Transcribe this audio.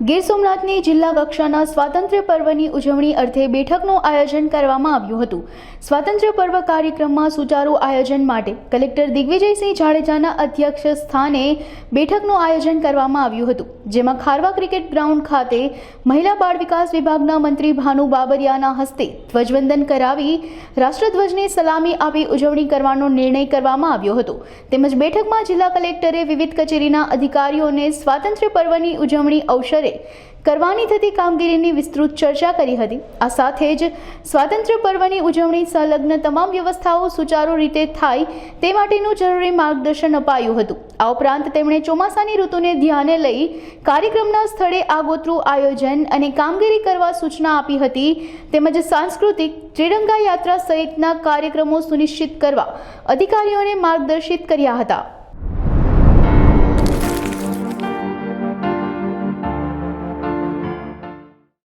ગીર સોમનાથની જિલ્લા કક્ષાના સ્વાતંત્ર્ય પર્વની ઉજવણી અર્થે બેઠકનું આયોજન કરવામાં આવ્યું હતું। સ્વાતંત્ર્ય પર્વ કાર્યક્રમમાં સુચારુ આયોજન માટે કલેક્ટર દિગ્વિજયસિંહ જાડેજાના અધ્યક્ષ સ્થાને બેઠકનું આયોજન કરવામાં આવ્યું હતું, જેમાં ખારવા ક્રિકેટ ગ્રાઉન્ડ ખાતે મહિલા બાળ વિકાસ વિભાગના મંત્રી ભાનુ બાબરિયાના હસ્તે ધ્વજવંદન કરાવી રાષ્ટ્રધ્વજને સલામી આપી ઉજવણી કરવાનો નિર્ણય કરવામાં આવ્યો હતો। તેમજ બેઠકમાં જિલ્લા કલેક્ટરે વિવિધ કચેરીના અધિકારીઓને સ્વાતંત્ર્ય પર્વની ઉજવણી અવસરે કરવાની થતી કામગીરીની વિસ્તૃત ચર્ચા કરી હતી। આ સાથે જ સ્વાતંત્ર્ય પર્વની ઉજવણી સંલગ્ન તમામ વ્યવસ્થાઓ સુચારુ રીતે થાય તે માટેનું જરૂરી માર્ગદર્શન અપાયું હતું। આ ઉપરાંત તેમણે ચોમાસાની ઋતુને ધ્યાને લઈ કાર્યક્રમના સ્થળે આગોતરું આયોજન અને કામગીરી કરવા સૂચના આપી હતી। તેમજ સાંસ્કૃતિક ત્રિરંગા યાત્રા સહિતના કાર્યક્રમો સુનિશ્ચિત કરવા અધિકારીઓને માર્ગદર્શિત કર્યા હતા।